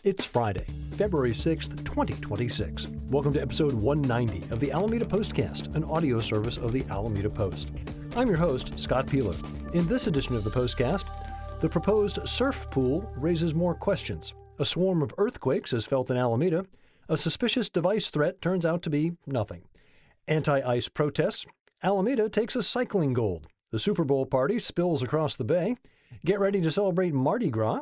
It's Friday, February 6th, 2026. Welcome to episode 190 of the Alameda Postcast, an audio service of the Alameda Post. I'm your host, Scott Peeler. In this edition of the Postcast, the proposed surf pool raises more questions. A swarm of earthquakes is felt in Alameda. A suspicious device threat turns out to be nothing. Anti-ice protests. Alameda takes a cycling gold. The Super Bowl party spills across the bay. Get ready to celebrate Mardi Gras.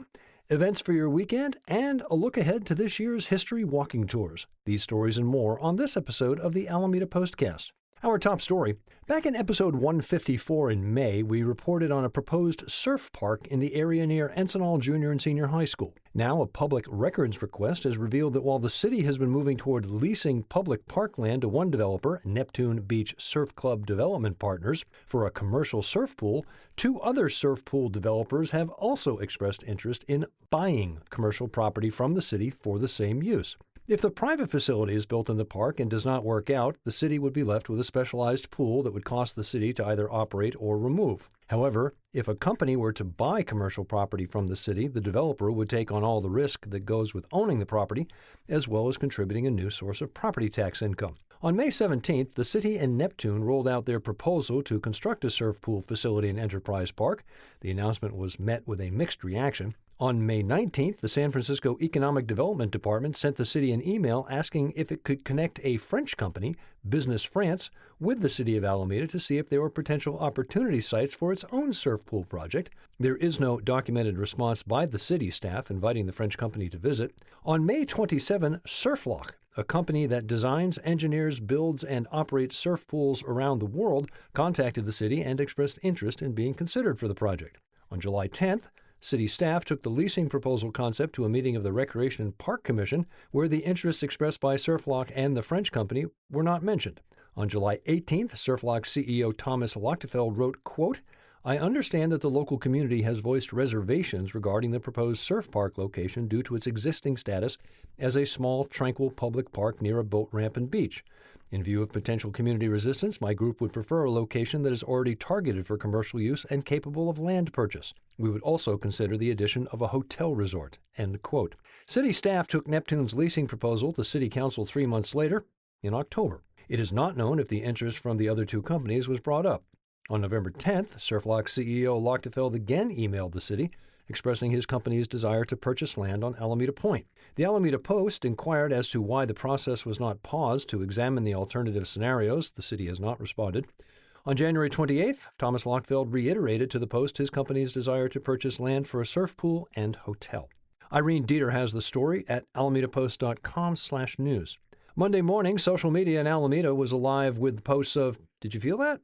Events for your weekend, and a look ahead to this year's history walking tours. These stories and more on this episode of the Alameda Postcast. Our top story. Back in episode 154 in May, we reported on a proposed surf park in the area near Encinal Junior and Senior High School. Now, a public records request has revealed that while the city has been moving toward leasing public parkland to one developer, Neptune Beach Surf Club Development Partners, for a commercial surf pool, two other surf pool developers have also expressed interest in buying commercial property from the city for the same use. If the private facility is built in the park and does not work out, the city would be left with a specialized pool that would cost the city to either operate or remove. However, if a company were to buy commercial property from the city, the developer would take on all the risk that goes with owning the property, as well as contributing a new source of property tax income. On May 17th, the city and Neptune rolled out their proposal to construct a surf pool facility in Enterprise Park. The announcement was met with a mixed reaction. On May 19th, the San Francisco Economic Development Department sent the city an email asking if it could connect a French company, Business France, with the city of Alameda to see if there were potential opportunity sites for its own surf pool project. There is no documented response by the city staff inviting the French company to visit. On May 27, Surflock, a company that designs, engineers, builds, and operates surf pools around the world, contacted the city and expressed interest in being considered for the project. On July 10th, city staff took the leasing proposal concept to a meeting of the Recreation and Park Commission, where the interests expressed by Surflock and the French company were not mentioned. On July 18th, Surflock CEO Thomas Lochtefeld wrote, quote, "I understand that the local community has voiced reservations regarding the proposed surf park location due to its existing status as a small, tranquil public park near a boat ramp and beach. In view of potential community resistance, my group would prefer a location that is already targeted for commercial use and capable of land purchase. We would also consider the addition of a hotel resort." End quote. City staff took Neptune's leasing proposal to City Council 3 months later, in October. It is not known if the interest from the other two companies was brought up. On November 10th, Surflock CEO Lochtefeld again emailed the city, expressing his company's desire to purchase land on Alameda Point. The Alameda Post inquired as to why the process was not paused to examine the alternative scenarios. The city has not responded. On January 28th, Thomas Lochtefeld reiterated to the Post his company's desire to purchase land for a surf pool and hotel. Irene Dieter has the story at alamedapost.com/news. Monday morning, social media in Alameda was alive with posts of, "Did you feel that?"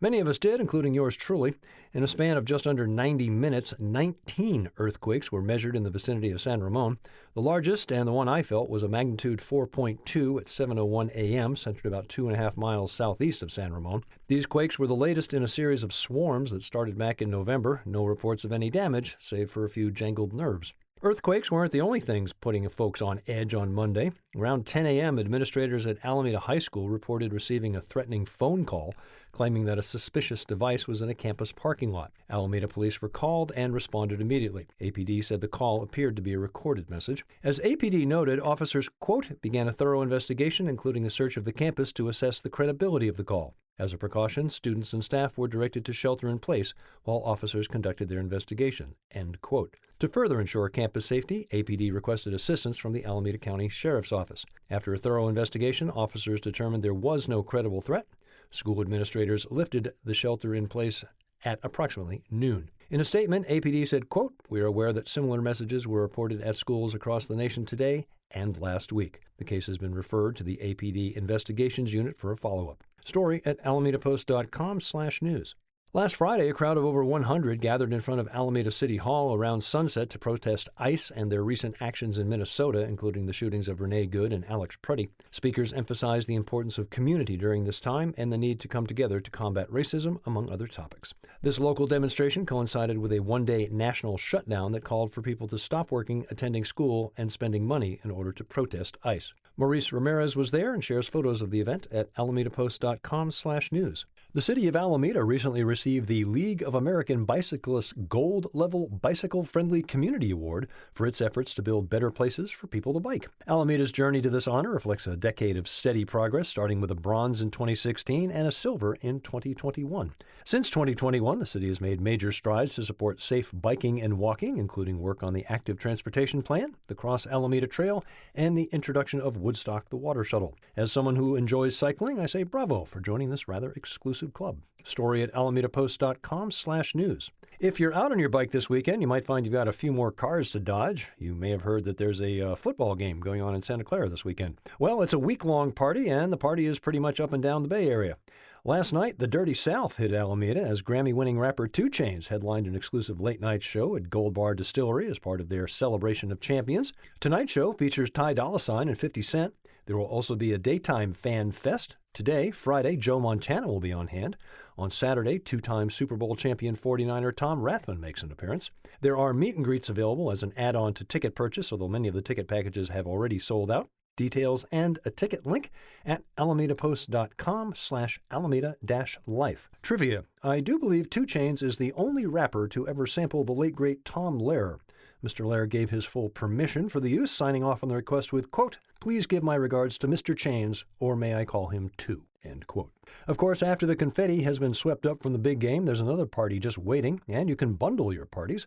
Many of us did, including yours truly. In a span of just under 90 minutes, 19 earthquakes were measured in the vicinity of San Ramon. The largest, and the one I felt, was a magnitude 4.2 at 7:01 a.m., centered about 2.5 miles southeast of San Ramon. These quakes were the latest in a series of swarms that started back in November. No reports of any damage, save for a few jangled nerves. Earthquakes weren't the only things putting folks on edge on Monday. Around 10 a.m., administrators at Alameda High School reported receiving a threatening phone call claiming that a suspicious device was in a campus parking lot. Alameda police were called and responded immediately. APD said the call appeared to be a recorded message. As APD noted, officers, quote, began a thorough investigation, including a search of the campus to assess the credibility of the call. As a precaution, students and staff were directed to shelter in place while officers conducted their investigation. End quote. To further ensure campus safety, APD requested assistance from the Alameda County Sheriff's Office. After a thorough investigation, officers determined there was no credible threat. School administrators lifted the shelter in place at approximately noon. In a statement, APD said, quote, "We are aware that similar messages were reported at schools across the nation today and last week. The case has been referred to the APD Investigations Unit for a follow-up." Story at alamedapost.com/news. Last Friday, a crowd of over 100 gathered in front of Alameda City Hall around sunset to protest ICE and their recent actions in Minnesota, including the shootings of Renee Good and Alex Pruddy. Speakers emphasized the importance of community during this time and the need to come together to combat racism, among other topics. This local demonstration coincided with a one-day national shutdown that called for people to stop working, attending school, and spending money in order to protest ICE. Maurice Ramirez was there and shares photos of the event at alamedapost.com/news. The city of Alameda recently received received the League of American Bicyclists Gold Level Bicycle Friendly Community Award for its efforts to build better places for people to bike. Alameda's journey to this honor reflects a decade of steady progress, starting with a bronze in 2016 and a silver in 2021. Since 2021, the city has made major strides to support safe biking and walking, including work on the Active Transportation Plan, the Cross Alameda Trail, and the introduction of Woodstock the Water Shuttle. As someone who enjoys cycling, I say bravo for joining this rather exclusive club. Story at alamedapost.com/news. If you're out on your bike this weekend, you might find you've got a few more cars to dodge. You may have heard that there's a football game going on in Santa Clara this weekend. Well, it's a week-long party, and the party is pretty much up and down the Bay Area. Last night, the Dirty South hit Alameda as Grammy-winning rapper 2 Chainz headlined an exclusive late-night show at Gold Bar Distillery as part of their celebration of champions. Tonight's show features Ty Dolla $ign and 50 Cent. There will also be a daytime fan fest. Today, Friday, Joe Montana will be on hand. On Saturday, 2-time Super Bowl champion 49er Tom Rathman makes an appearance. There are meet and greets available as an add-on to ticket purchase, although many of the ticket packages have already sold out. Details and a ticket link at alamedapost.com/alameda-life. Trivia: I do believe 2 Chainz is the only rapper to ever sample the late great Tom Lehrer. Mr. Lehrer gave his full permission for the use, signing off on the request with, quote, "Please give my regards to Mr. Chainz, or may I call him 2, end quote. Of course, after the confetti has been swept up from the big game, there's another party just waiting, and you can bundle your parties.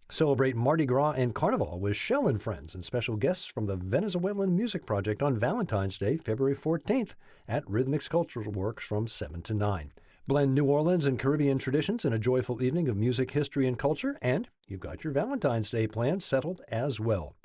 Celebrate Mardi Gras and Carnival with Shell and Friends and special guests from the Venezuelan Music Project on Valentine's Day, February 14th at Rhythmics Cultural Works from 7 to 9. Blend New Orleans and Caribbean traditions in a joyful evening of music, history, and culture, and you've got your Valentine's Day plans settled as well.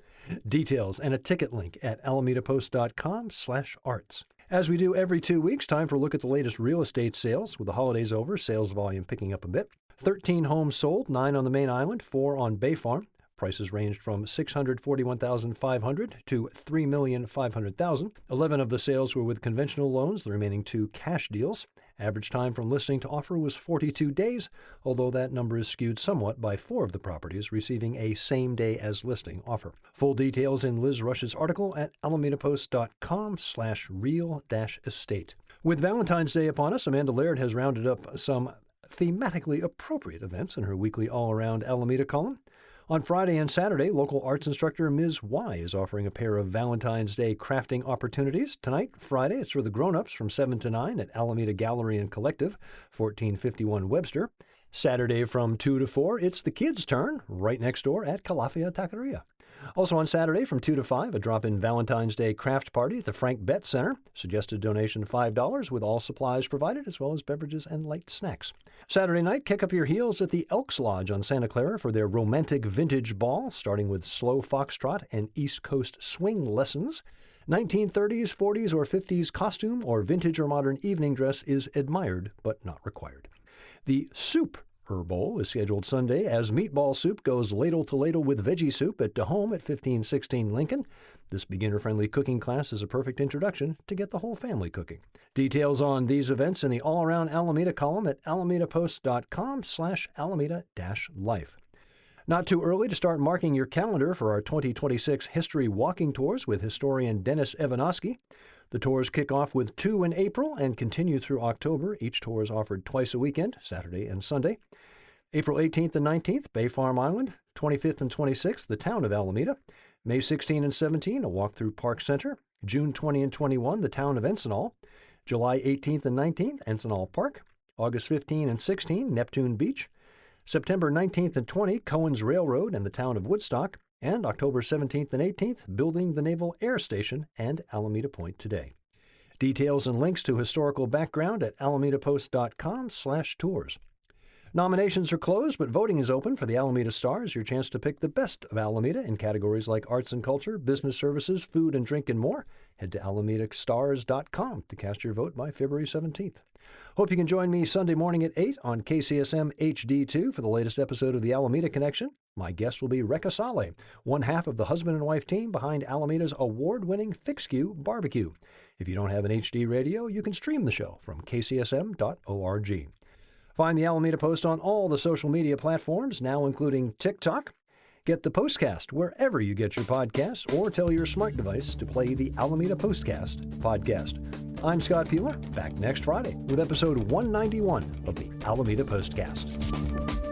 Details and a ticket link at alamedapost.com/arts. As we do every 2 weeks, time for a look at the latest real estate sales. With the holidays over, sales volume picking up a bit. 13 homes sold, 9 on the main island, 4 on Bay Farm. Prices ranged from $641,500 to $3,500,000. 11 of the sales were with conventional loans, the remaining 2 cash deals. Average time from listing to offer was 42 days, although that number is skewed somewhat by 4 of the properties receiving a same-day-as-listing offer. Full details in Liz Rush's article at alamedapost.com/real-estate. With Valentine's Day upon us, Amanda Laird has rounded up some thematically appropriate events in her weekly all-around Alameda column. On Friday and Saturday, local arts instructor Ms. Y is offering a pair of Valentine's Day crafting opportunities. Tonight, Friday, it's for the grown-ups from 7 to 9 at Alameda Gallery and Collective, 1451 Webster. Saturday from 2 to 4, it's the kids' turn, right next door at Calafia Taqueria. Also on Saturday from 2 to 5, a drop-in Valentine's Day craft party at the Frank Betts Center. Suggested donation $5 with all supplies provided, as well as beverages and light snacks. Saturday night, kick up your heels at the Elks Lodge on Santa Clara for their romantic vintage ball, starting with slow foxtrot and East Coast swing lessons. 1930s, 40s, or 50s costume or vintage or modern evening dress is admired but not required. The Soup Bowl is scheduled Sunday as meatball soup goes ladle to ladle with veggie soup at DeHome at 1516 Lincoln. This beginner-friendly cooking class is a perfect introduction to get the whole family cooking. Details on these events in the all-around Alameda column at alamedapost.com/alameda-life. Not too early to start marking your calendar for our 2026 History Walking Tours with historian Dennis Evanosky. The tours kick off with 2 in April and continue through October. Each tour is offered twice a weekend, Saturday and Sunday. April 18th and 19th, Bay Farm Island. 25th and 26th, the town of Alameda. May 16 and 17, a walk through Park Center. June 20 and 21, the town of Encinal. July 18th and 19th, Encinal Park. August 15 and 16, Neptune Beach. September 19th and 20, Cohen's Railroad and the town of Woodstock. And October 17th and 18th, building the Naval Air Station and Alameda Point today. Details and links to historical background at alamedapost.com/tours. Nominations are closed, but voting is open for the Alameda Stars, your chance to pick the best of Alameda in categories like arts and culture, business services, food and drink, and more. Head to alamedastars.com to cast your vote by February 17th. Hope you can join me Sunday morning at 8 on KCSM HD2 for the latest episode of the Alameda Connection. My guest will be Rekha Saleh, one half of the husband and wife team behind Alameda's award-winning Fixque Barbecue. If you don't have an HD radio, you can stream the show from kcsm.org. Find the Alameda Post on all the social media platforms, now including TikTok. Get the Postcast wherever you get your podcasts or tell your smart device to play the Alameda Postcast podcast. I'm Scott Peeler, back next Friday with episode 191 of the Alameda Postcast.